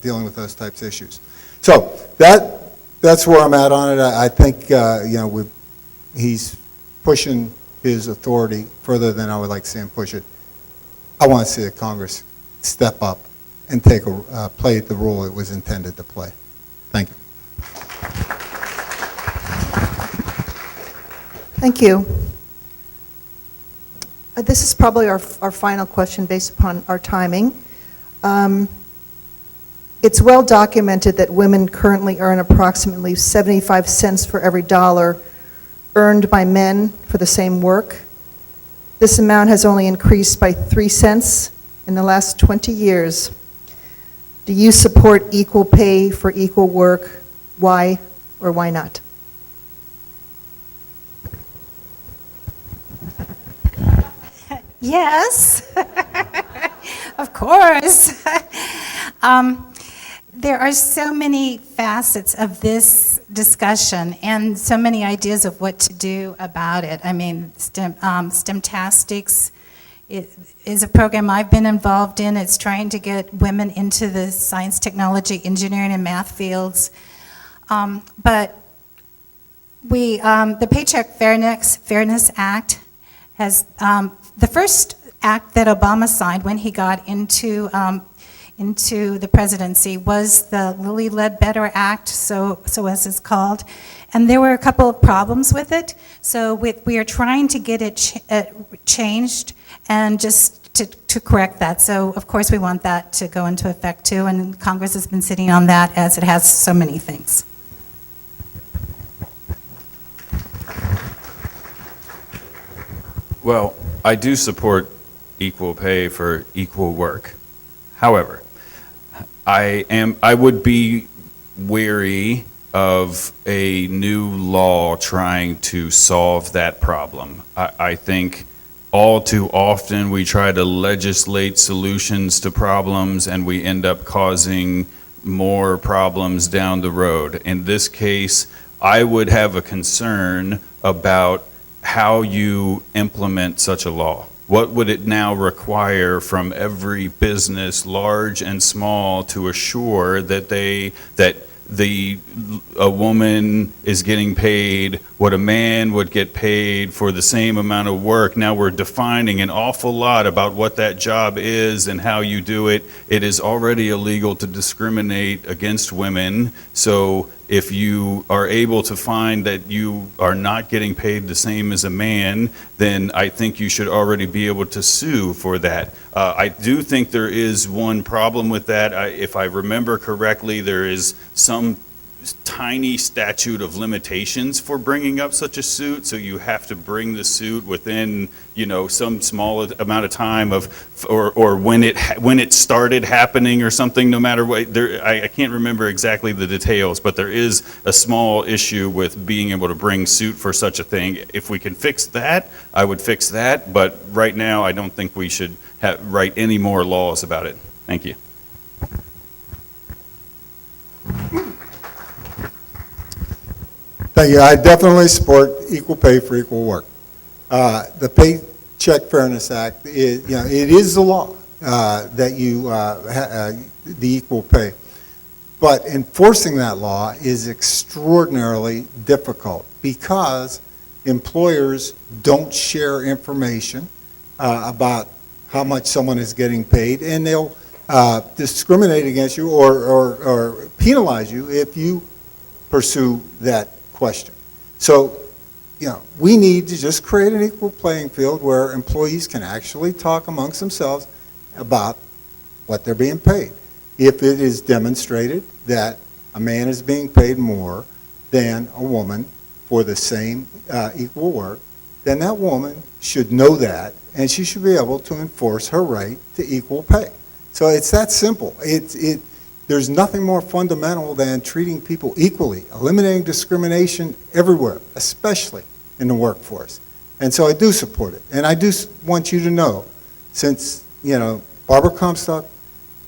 dealing with those types of issues. So that's where I'm at on it. I think he's pushing his authority further than I would like to see him push it. I want to see the Congress step up and play the role it was intended to play. Thank you. Thank you. This is probably our final question based upon our timing. It's well documented that women currently earn approximately 75 cents for every dollar earned by men for the same work. This amount has only increased by 3 cents in the last 20 years. Do you support equal pay for equal work? Why or why not? Yes, of course. There are so many facets of this discussion and so many ideas of what to do about it. I mean, STEMtastics is a program I've been involved in. It's trying to get women into the science, technology, engineering, and math fields. But the Paycheck Fairness Act has the first act that Obama signed when he got into the presidency was the Lilly Ledbetter Act, so as it's called, and there were a couple of problems with it. So we are trying to get it changed and just to correct that. So of course we want that to go into effect too, and Congress has been sitting on that as it has so many things. Well, I do support equal pay for equal work. However, I would be wary of a new law trying to solve that problem. I think all too often we try to legislate solutions to problems and we end up causing more problems down the road. In this case, I would have a concern about how you implement such a law. What would it now require from every business, large and small, to assure that a woman is getting paid what a man would get paid for the same amount of work? Now we're defining an awful lot about what that job is and how you do it. It is already illegal to discriminate against women. So if you are able to find that you are not getting paid the same as a man, then I think you should already be able to sue for that. I do think there is one problem with that. If I remember correctly, there is some tiny statute of limitations for bringing up such a suit, so you have to bring the suit within, some small amount of time or when it started happening or something. No matter what, I can't remember exactly the details, but there is a small issue with being able to bring suit for such a thing. If we can fix that, I would fix that, but right now I don't think we should write any more laws about it. Thank you. Thank you. I definitely support equal pay for equal work. The Paycheck Fairness Act, it is the law that the equal pay. But enforcing that law is extraordinarily difficult because employers don't share information about how much someone is getting paid, and they'll discriminate against you or penalize you if you pursue that question. So, we need to just create an equal playing field where employees can actually talk amongst themselves about what they're being paid. If it is demonstrated that a man is being paid more than a woman for the same equal work, then that woman should know that, and she should be able to enforce her right to equal pay. So it's that simple. there's nothing more fundamental than treating people equally, eliminating discrimination everywhere, especially in the workforce. And so I do support it. And I do want you to know, since, Barbara Comstock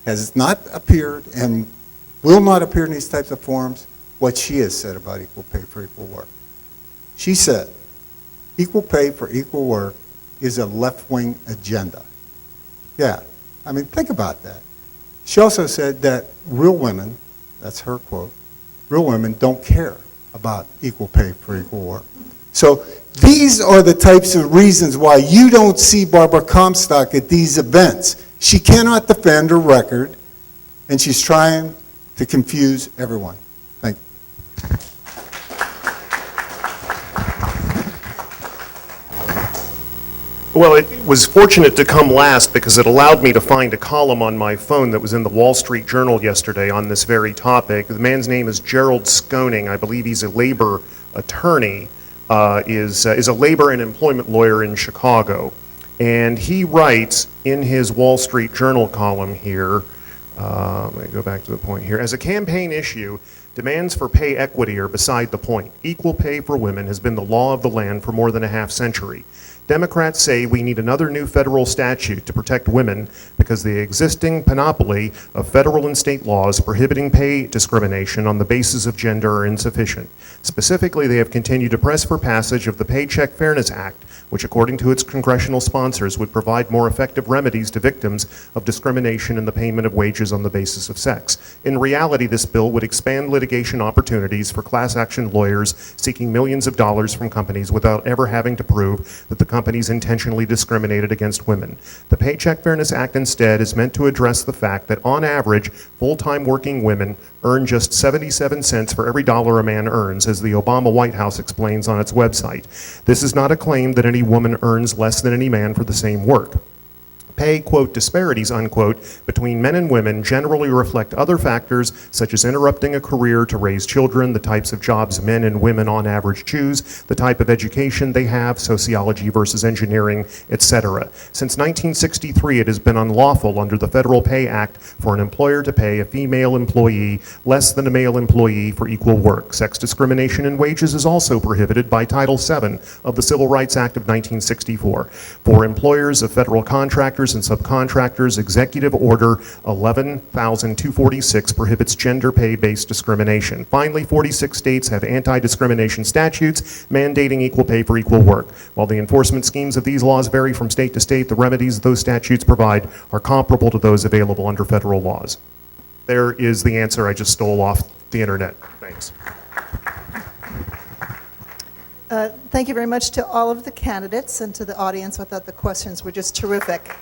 has not appeared and will not appear in these types of forums, what she has said about equal pay for equal work. She said, equal pay for equal work is a left-wing agenda. Yeah, I mean, think about that. She also said that real women, that's her quote, real women don't care about equal pay for equal work. So these are the types of reasons why you don't see Barbara Comstock at these events. She cannot defend her record, and she's trying to confuse everyone. Thank you. Well, it was fortunate to come last because it allowed me to find a column on my phone that was in the Wall Street Journal yesterday on this very topic. The man's name is Gerald Skoning. I believe he's a labor attorney, is a labor and employment lawyer in Chicago. And he writes in his Wall Street Journal column here, let me go back to the point here. As a campaign issue, demands for pay equity are beside the point. Equal pay for women has been the law of the land for more than a half-century. Democrats say we need another new federal statute to protect women because the existing panoply of federal and state laws prohibiting pay discrimination on the basis of gender are insufficient. Specifically, they have continued to press for passage of the Paycheck Fairness Act, which, according to its congressional sponsors, would provide more effective remedies to victims of discrimination in the payment of wages on the basis of sex. In reality, this bill would expand litigation opportunities for class action lawyers seeking millions of dollars from companies without ever having to prove that the companies intentionally discriminated against women. The Paycheck Fairness Act instead is meant to address the fact that on average, full-time working women earn just 77 cents for every dollar a man earns, as the Obama White House explains on its website. This is not a claim that any woman earns less than any man for the same work. Pay, quote, disparities, unquote, between men and women generally reflect other factors such as interrupting a career to raise children, the types of jobs men and women on average choose, the type of education they have, sociology versus engineering, etc. Since 1963, it has been unlawful under the Federal Pay Act for an employer to pay a female employee less than a male employee for equal work. Sex discrimination in wages is also prohibited by Title VII of the Civil Rights Act of 1964. For employers of federal contractors and subcontractors, Executive Order 11,246 prohibits gender pay-based discrimination. Finally, 46 states have anti-discrimination statutes mandating equal pay for equal work. While the enforcement schemes of these laws vary from state to state, the remedies those statutes provide are comparable to those available under federal laws. There is the answer I just stole off the internet. Thanks. Thank you very much to all of the candidates and to the audience. I thought the questions were just terrific.